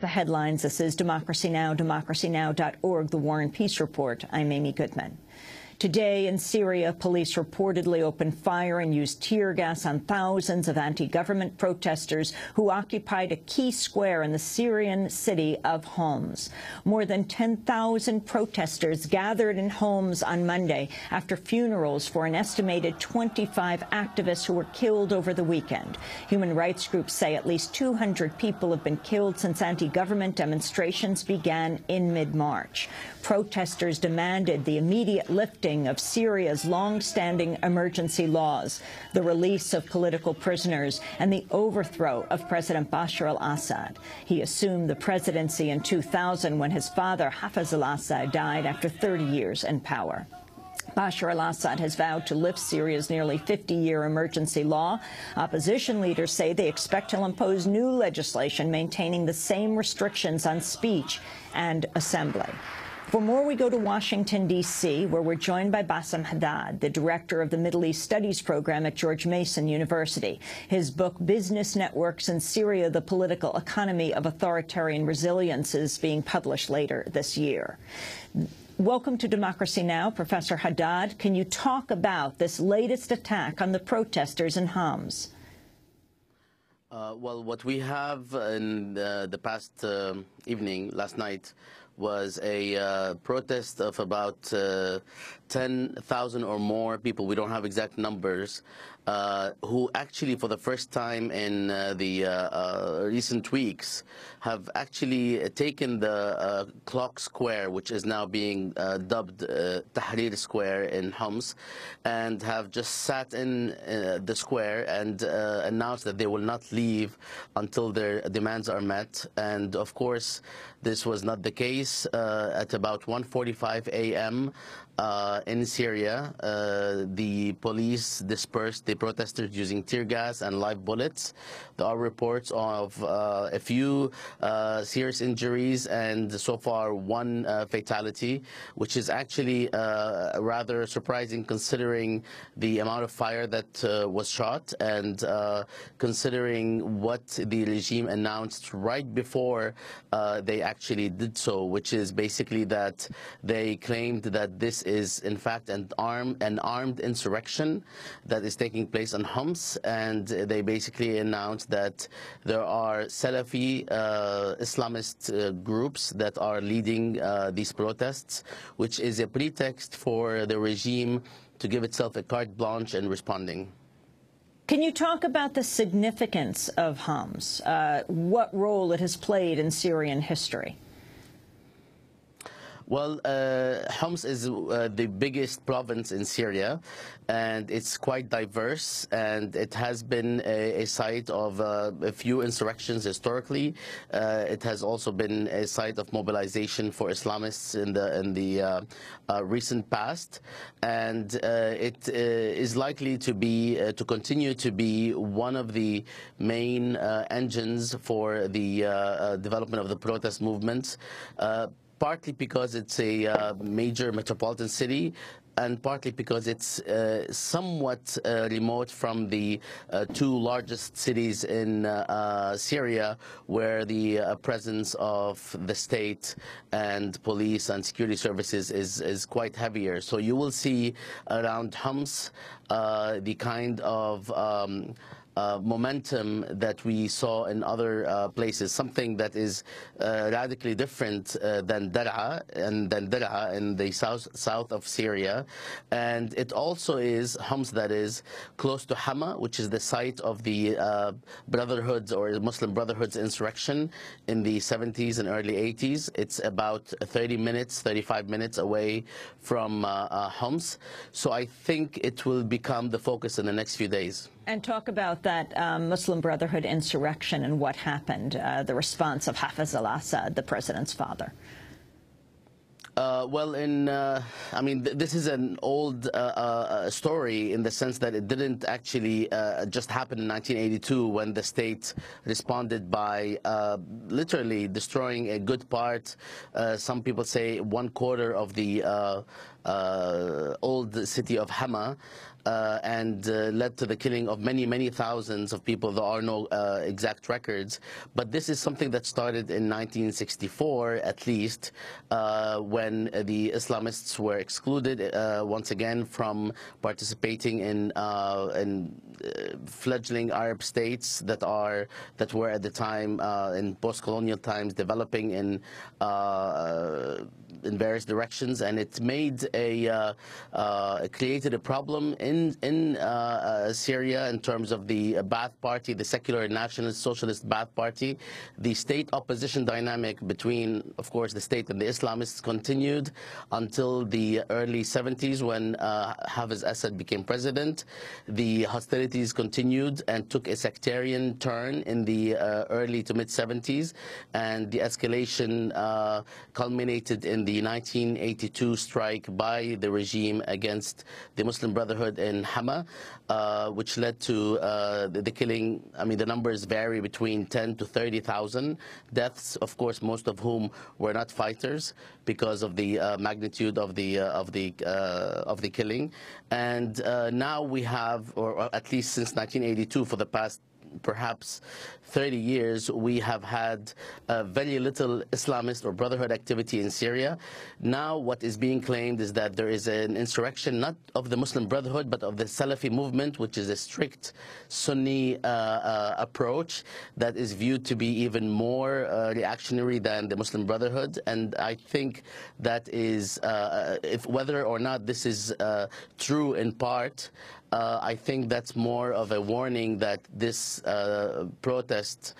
The headlines. This is Democracy Now!, democracynow.org, The War and Peace Report. I'm Amy Goodman. Today in Syria, police reportedly opened fire and used tear gas on thousands of anti-government protesters who occupied a key square in the Syrian city of Homs. More than 10,000 protesters gathered in Homs on Monday after funerals for an estimated 25 activists who were killed over the weekend. Human rights groups say at least 200 people have been killed since anti-government demonstrations began in mid-March. Protesters demanded the immediate lifting of Syria's long-standing emergency laws, the release of political prisoners, and the overthrow of President Bashar al-Assad. He assumed the presidency in 2000 when his father, al-Assad, died after 30 years in power. Bashar al-Assad has vowed to lift Syria's nearly 50-year emergency law. Opposition leaders say they expect he'll impose new legislation maintaining the same restrictions on speech and assembly. For more, we go to Washington, D.C., where we're joined by Bassam Haddad, the director of the Middle East Studies program at George Mason University. His book, Business Networks in Syria, The Political Economy of Authoritarian Resilience, is being published later this year. Welcome to Democracy Now!, Professor Haddad. Can you talk about this latest attack on the protesters in Homs? Well, what we have in the past evening, last night, was a protest of about 10,000 or more people, we don't have exact numbers, who actually for the first time in the recent weeks have actually taken the clock square, which is now being dubbed Tahrir Square in Homs, and have just sat in the square and announced that they will not leave until their demands are met. And of course, this was not the case. At about 1:45 a.m. In Syria, the police dispersed the protesters using tear gas and live bullets. There are reports of a few serious injuries and so far one fatality, which is actually rather surprising considering the amount of fire that was shot and considering what the regime announced right before they actually did so, which is basically that they claimed that this is in fact an armed insurrection that is taking place in Homs, and they basically announced that there are Salafi Islamist groups that are leading these protests, which is a pretext for the regime to give itself a carte blanche in responding. Can you talk about the significance of Homs, what role it has played in Syrian history? Well, Homs is the biggest province in Syria, and it's quite diverse, and it has been a site of a few insurrections historically. It has also been a site of mobilization for Islamists in the recent past, and it is likely to be to continue to be one of the main engines for the development of the protest movement. Partly because it's a major metropolitan city, and partly because it's somewhat remote from the two largest cities in Syria, where the presence of the state and police and security services is quite heavier. So you will see around Homs the kind of momentum that we saw in other places, something that is radically different than Dar'a in the south of Syria. And it also is Homs that is close to Hama, which is the site of the Brotherhoods or Muslim Brotherhoods insurrection in the 70s and early 80s. It's about 35 minutes away from Homs. So I think it will become the focus in the next few days. And talk about that Muslim Brotherhood insurrection and what happened, the response of al-Assad, the president's father. Well, I mean, this is an old story in the sense that it didn't actually just happen in 1982 when the state responded by literally destroying a good part, some people say 1/4 of the old city of Hama. And led to the killing of many, many thousands of people. There are no exact records, but this is something that started in 1964, at least, when the Islamists were excluded once again from participating in fledgling Arab states that were at the time in post-colonial times developing in various directions, and it made created a problem in Syria in terms of the Ba'ath Party, the secular nationalist socialist Ba'ath Party. The state opposition dynamic between, of course, the state and the Islamists continued until the early 70s when Hafiz Assad became president. The hostilities continued and took a sectarian turn in the early to mid 70s, and the escalation culminated in the 1982 strike by the regime against the Muslim Brotherhood in Hama, which led to the killing. I mean, the numbers vary between 10 to 30,000 deaths. Of course, most of whom were not fighters because of the magnitude of the killing. And now we have, or at least since 1982, for the past perhaps 30 years, we have had very little Islamist or Brotherhood activity in Syria. Now what is being claimed is that there is an insurrection, not of the Muslim Brotherhood, but of the Salafi movement, which is a strict Sunni approach that is viewed to be even more reactionary than the Muslim Brotherhood. And I think that is, whether or not this is true in part, I think that's more of a warning that this protest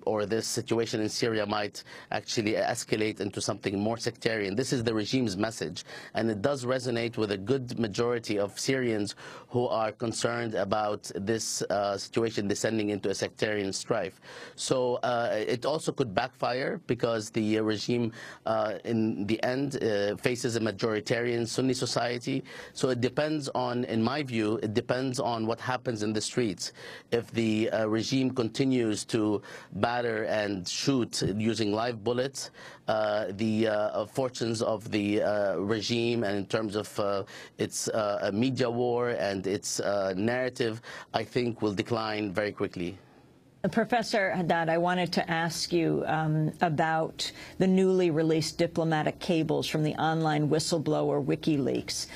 or this situation in Syria might actually escalate into something more sectarian. This is the regime's message, and it does resonate with a good majority of Syrians who are concerned about this situation descending into a sectarian strife. So it also could backfire because the regime in the end faces a majoritarian Sunni society. So it depends on, in my view, it depends on what happens in the streets. If the regime continues to batter and shoot using live bullets, the fortunes of the regime, and in terms of its media war and its narrative, I think will decline very quickly. Professor Haddad, I wanted to ask you about the newly released diplomatic cables from the online whistleblower WikiLeaks,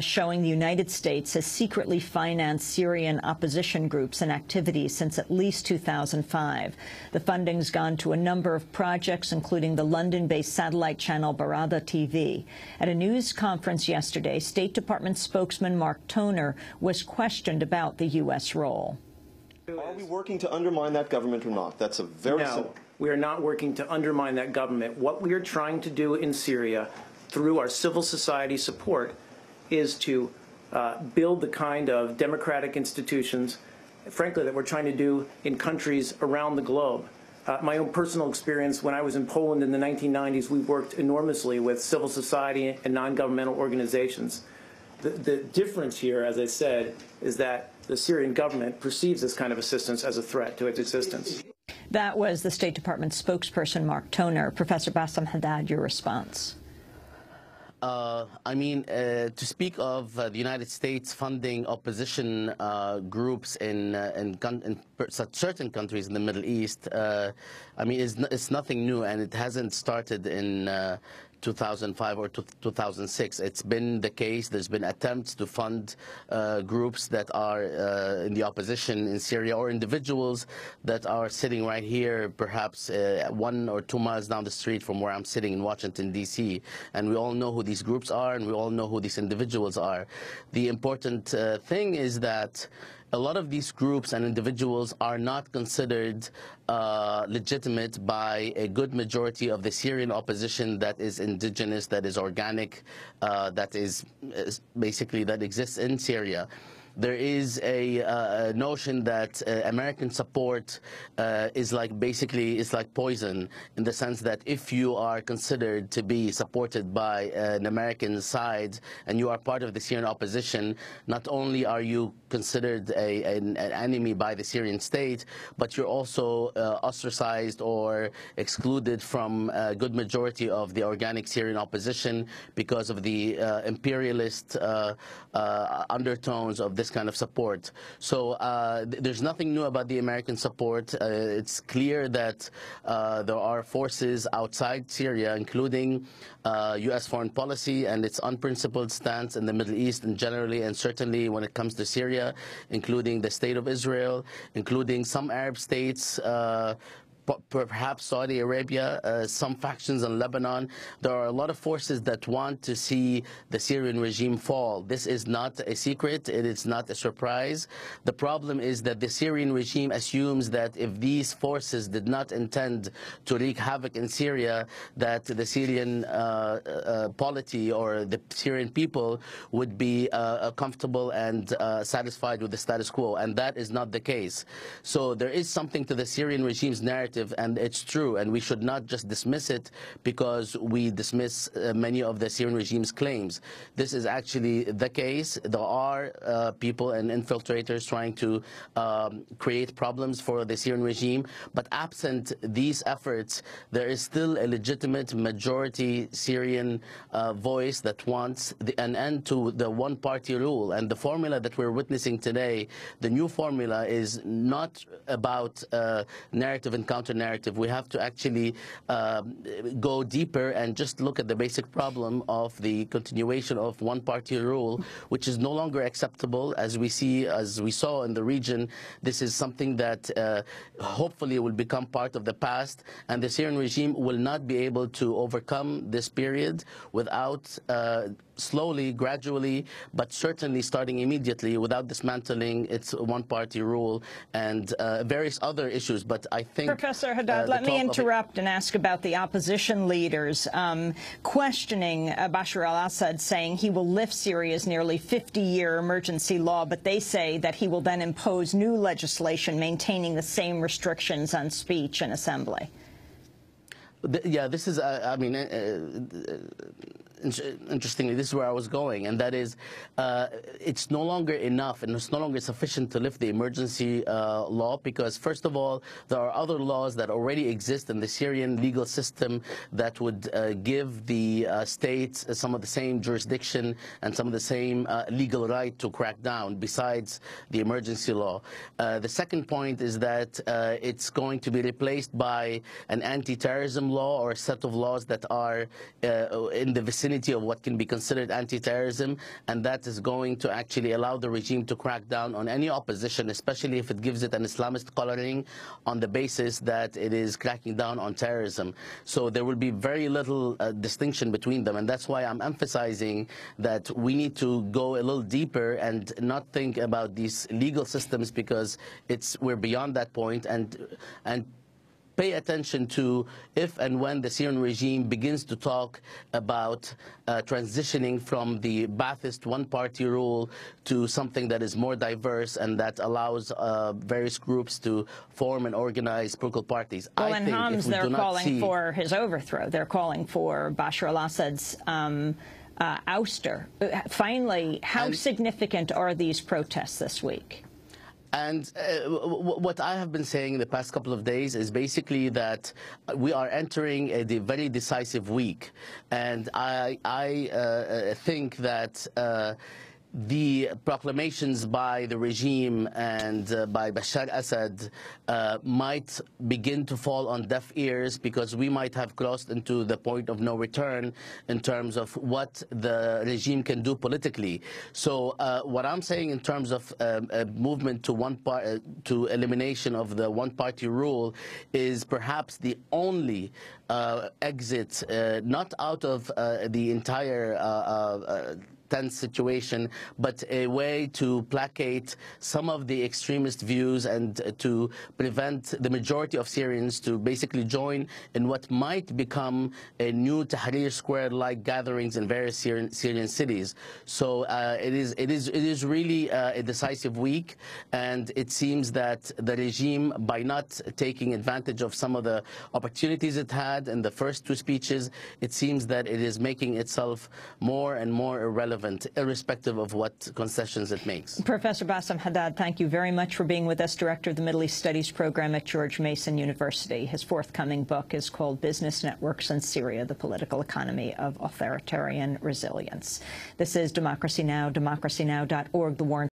showing the United States has secretly financed Syrian opposition groups and activities since at least 2005. The funding's gone to a number of projects, including the London-based satellite channel Barada TV. At a news conference yesterday, State Department spokesman Mark Toner was questioned about the U.S. role. Are we working to undermine that government or not? That's a very simple. No, we are not working to undermine that government. What we are trying to do in Syria through our civil society support is to build the kind of democratic institutions, frankly, that we're trying to do in countries around the globe. My own personal experience, when I was in Poland in the 1990s, we worked enormously with civil society and non-governmental organizations. The difference here, as I said, is that the Syrian government perceives this kind of assistance as a threat to its existence. That was the State Department spokesperson, Mark Toner. Professor Bassam Haddad, your response. I mean, to speak of the United States funding opposition groups in certain countries in the Middle East, I mean, it's nothing new, and it hasn't started in 2005 or 2006. It's been the case. There's been attempts to fund groups that are in the opposition in Syria, or individuals that are sitting right here, perhaps 1 or 2 miles down the street from where I'm sitting in Washington, D.C. And we all know who these groups are, and we all know who these individuals are. The important thing is that a lot of these groups and individuals are not considered legitimate by a good majority of the Syrian opposition that is indigenous, that is organic, that is basically that exists in Syria. there is a notion that American support is like basically it's like poison, in the sense that if you are considered to be supported by an American side and you are part of the Syrian opposition, not only are you considered an enemy by the Syrian state, but you're also ostracized or excluded from a good majority of the organic Syrian opposition because of the imperialist undertones of this kind of support. So there's nothing new about the American support. It's clear that there are forces outside Syria, including U.S. foreign policy and its unprincipled stance in the Middle East and generally, and certainly when it comes to Syria, including the State of Israel, including some Arab states, perhaps Saudi Arabia, some factions in Lebanon. There are a lot of forces that want to see the Syrian regime fall. This is not a secret. It is not a surprise. The problem is that the Syrian regime assumes that if these forces did not intend to wreak havoc in Syria, that the Syrian polity or the Syrian people would be comfortable and satisfied with the status quo, and that is not the case. So there is something to the Syrian regime's narrative, and it's true, and we should not just dismiss it because we dismiss many of the Syrian regime's claims. This is actually the case. There are people and infiltrators trying to create problems for the Syrian regime, but absent these efforts, there is still a legitimate majority Syrian voice that wants an end to the one-party rule. And the formula that we're witnessing today, the new formula, is not about narrative and counter-narrative. We have to actually go deeper and just look at the basic problem of the continuation of one-party rule, which is no longer acceptable. As we saw in the region, this is something that hopefully will become part of the past, and the Syrian regime will not be able to overcome this period without slowly, gradually, but certainly starting immediately, without dismantling its one-party rule and various other issues. But I think, Professor Haddad, let me interrupt and ask about the opposition leaders questioning Bashar al-Assad, saying he will lift Syria's nearly 50-year emergency law, but they say that he will then impose new legislation maintaining the same restrictions on speech and assembly. Yeah, this is, I mean, interestingly, this is where I was going, and that is, it's no longer enough and it's no longer sufficient to lift the emergency law, because, first of all, there are other laws that already exist in the Syrian legal system that would give the states some of the same jurisdiction and some of the same legal right to crack down besides the emergency law. The second point is that it's going to be replaced by an anti-terrorism law, or a set of laws that are in the vicinity of what can be considered anti-terrorism, and that is going to actually allow the regime to crack down on any opposition, especially if it gives it an Islamist coloring on the basis that it is cracking down on terrorism. So there will be very little distinction between them, and that's why I'm emphasizing that we need to go a little deeper and not think about these legal systems, because we're beyond that point, and pay attention to if and when the Syrian regime begins to talk about transitioning from the Ba'athist one-party rule to something that is more diverse and that allows various groups to form and organize political parties. Well, in Homs, they're calling for his overthrow. They're calling for Bashar al-Assad's ouster. Finally, how significant are these protests this week? And what I have been saying in the past couple of days is basically that we are entering a very decisive week. And I think that the proclamations by the regime and by Bashar al-Assad might begin to fall on deaf ears, because we might have crossed into the point of no return in terms of what the regime can do politically. So what I'm saying in terms of a movement to elimination of the one-party rule is perhaps the only exit, not out of the entire tense situation, but a way to placate some of the extremist views and to prevent the majority of Syrians to basically join in what might become a new Tahrir Square-like gatherings in various Syrian cities. So it is really a decisive week, and it seems that the regime, by not taking advantage of some of the opportunities it had in the first two speeches, it seems that it is making itself more and more irrelevant, irrespective of what concessions it makes. Professor Bassam Haddad, thank you very much for being with us, Director of the Middle East Studies Program at George Mason University. His forthcoming book is called Business Networks in Syria, the Political Economy of Authoritarian Resilience. This is Democracy Now!, democracynow.org, The War